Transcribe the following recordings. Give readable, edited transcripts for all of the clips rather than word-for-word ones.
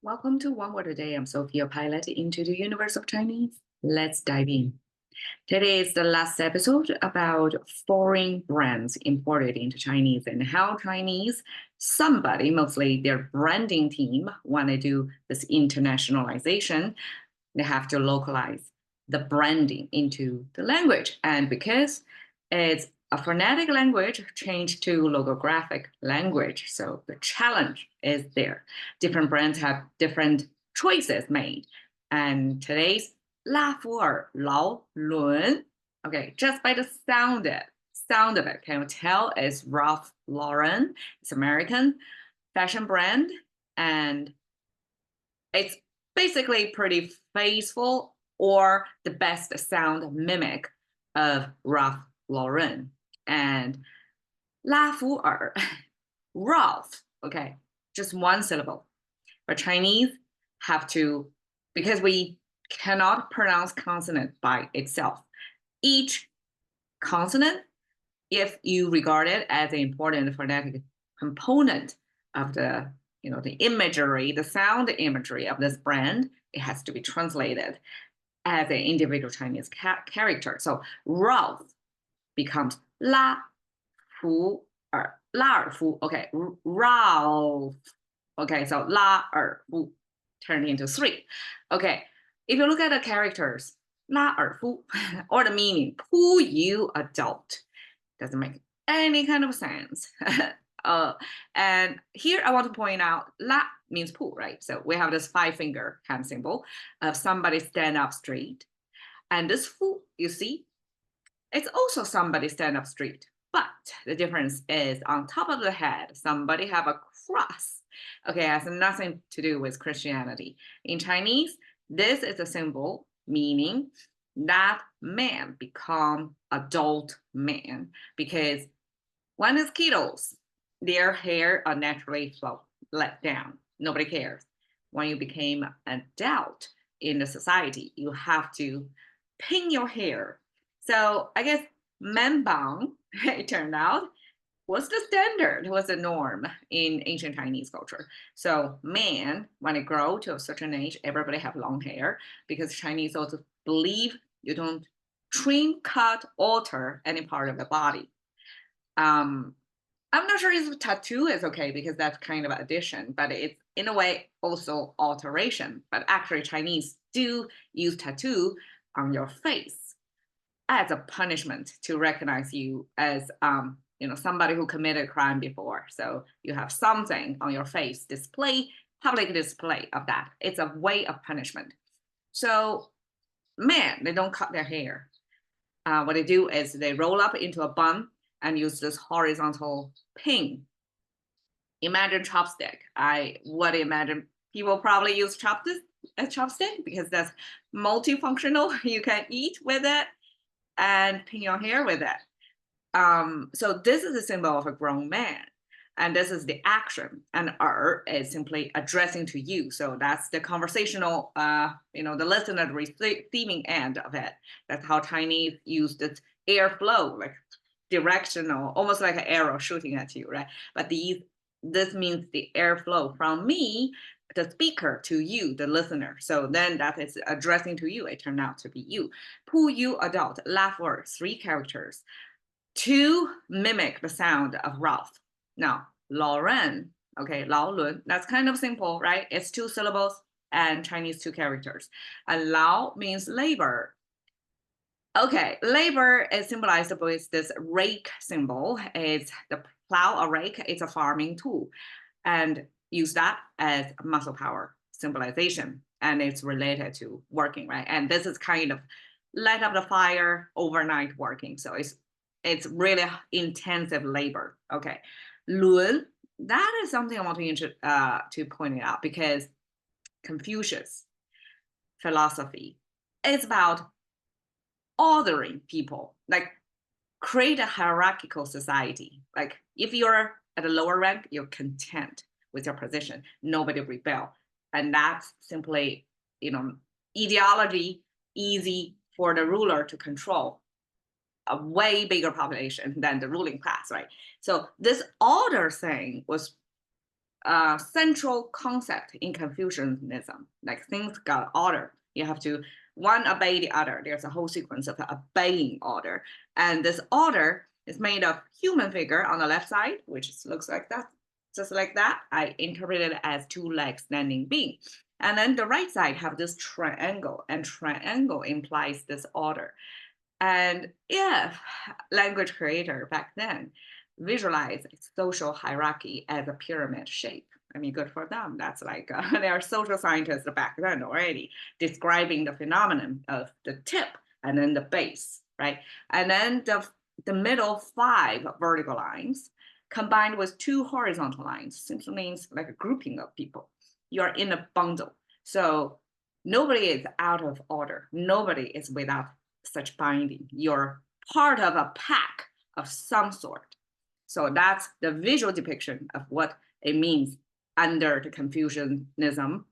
Welcome to One Word a Day. I'm Sophia, pilot into the universe of Chinese. Let's dive in. Today is the last episode about foreign brands imported into Chinese and how Chinese, somebody, mostly their branding team, want to do this internationalization. They have to localize the branding into the language. And because it's a phonetic language changed to logographic language. So the challenge is there. Different brands have different choices made. And today's 拉夫尔劳伦, okay, just by the sound of it, can you tell it's Ralph Lauren? It's American fashion brand, and it's basically pretty faithful or the best sound mimic of Ralph Lauren. And 拉夫尔, Ralph, okay, just one syllable. But Chinese have to, because we cannot pronounce consonant by itself. Each consonant, if you regard it as an important phonetic component of the imagery, the sound imagery of this brand, it has to be translated as an individual Chinese character. So Ralph becomes 拉夫尔, 拉尔夫, okay, Ralph, okay, so 拉尔夫turned into three. Okay, if you look at the characters, 拉尔夫, or the meaning, who you adult, doesn't make any kind of sense. And here I want to point out, 拉 means pu, right? So we have this 5-finger hand symbol of somebody stand up straight. And this fu, you see, it's also somebody stand up straight. But the difference is on top of the head, somebody have a cross. Okay, it has nothing to do with Christianity. In Chinese, this is a symbol meaning that man become adult man, because when it's kiddos, their hair are naturally let down. Nobody cares. When you became an adult in the society, you have to pin your hair. So I guess menbang, it turned out, was the standard, was the norm in ancient Chinese culture. So man, when it grow to a certain age, everybody have long hair, because Chinese also believe you don't trim, cut, alter any part of the body. I'm not sure if tattoo is okay, because that's kind of addition, but it's in a way also alteration. But actually Chinese do use tattoo on your face as a punishment to recognize you as somebody who committed a crime before. So you have something on your face, public display of that. It's a way of punishment. So men, they don't cut their hair. What they do is they roll up into a bun and use this horizontal pin. Imagine chopstick. I would imagine people probably use chopstick because that's multifunctional. You can eat with it and pin your hair with it. So this is a symbol of a grown man. And this is the action. And is simply addressing to you. So that's the conversational, the listener receiving end of it. That's how Chinese use this airflow, like directional, almost like an arrow shooting at you, right? But this means the airflow from me, the speaker, to you, the listener. So then that is addressing to you. It turned out to be you. Pu you adult, laugh word, 3 characters to mimic the sound of Ralph. Now, Lauren, okay, Lao Lun, that's kind of simple, right? It's 2 syllables and Chinese 2 characters. And Lao means labor. Okay, labor is symbolized with this rake symbol. It's the plow, a rake, it's a farming tool. And use that as muscle power symbolization. And it's related to working, right? And this is kind of light up the fire, overnight working. So it's really intensive labor. Okay, Lun, that is something I want to point it out, because Confucius philosophy is about ordering people, like create a hierarchical society. Like if you're at a lower rank, you're content with your position. Nobody rebel. And that's simply, ideology easy for the ruler to control a way bigger population than the ruling class, right? So this order thing was central concept in Confucianism. Like things got order. You have to one obey the other. There's a whole sequence of obeying order. And this order is made of human figure on the left side, which looks like that, just like that. I interpret it as two legs standing being. And then the right side have this triangle, and triangle implies this order. And if language creator back then visualize social hierarchy as a pyramid shape, I mean, good for them. That's like, they are social scientists back then already describing the phenomenon of the tip and then the base, right? And then the middle 5 vertical lines combined with 2 horizontal lines simply means like a grouping of people. You're in a bundle. So nobody is out of order. Nobody is without such binding. You're part of a pack of some sort. So that's the visual depiction of what it means under the Confucianism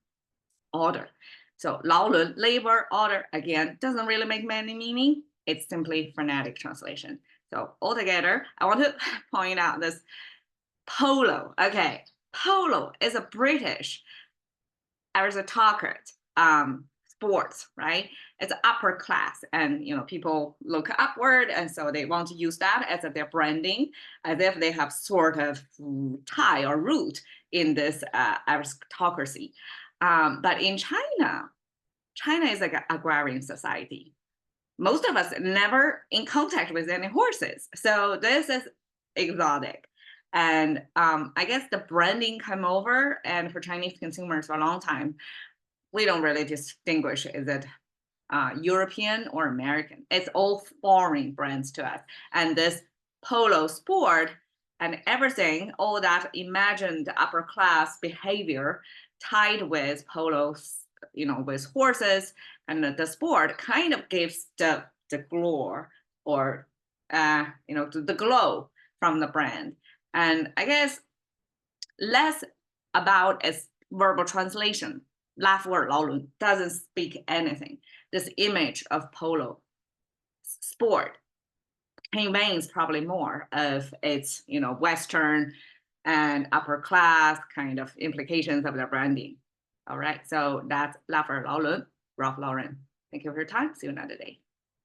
order. So 劳伦 labor order again doesn't really make many meaning. It's simply phonetic translation. So altogether, I want to point out this polo. Okay, polo is a British aristocrat sports, right? It's upper class, and people look upward, and so they want to use that as their branding, as if they have sort of tie or root in this aristocracy. But in China is like an agrarian society. Most of us never in contact with any horses, so this is exotic. And I guess the branding came over, and for Chinese consumers for a long time, we don't really distinguish, is it European or American? It's all foreign brands to us. And this polo sport and everything, all that imagined upper class behavior tied with polos, with horses and the sport kind of gives the glory or, the glow from the brand. And I guess less about its verbal translation. 拉夫尔劳伦 doesn't speak anything. This image of polo sport conveys probably more of its, Western and upper class kind of implications of the branding. All right, so that's 拉夫尔劳伦, Ralph Lauren. Thank you for your time. See you another day.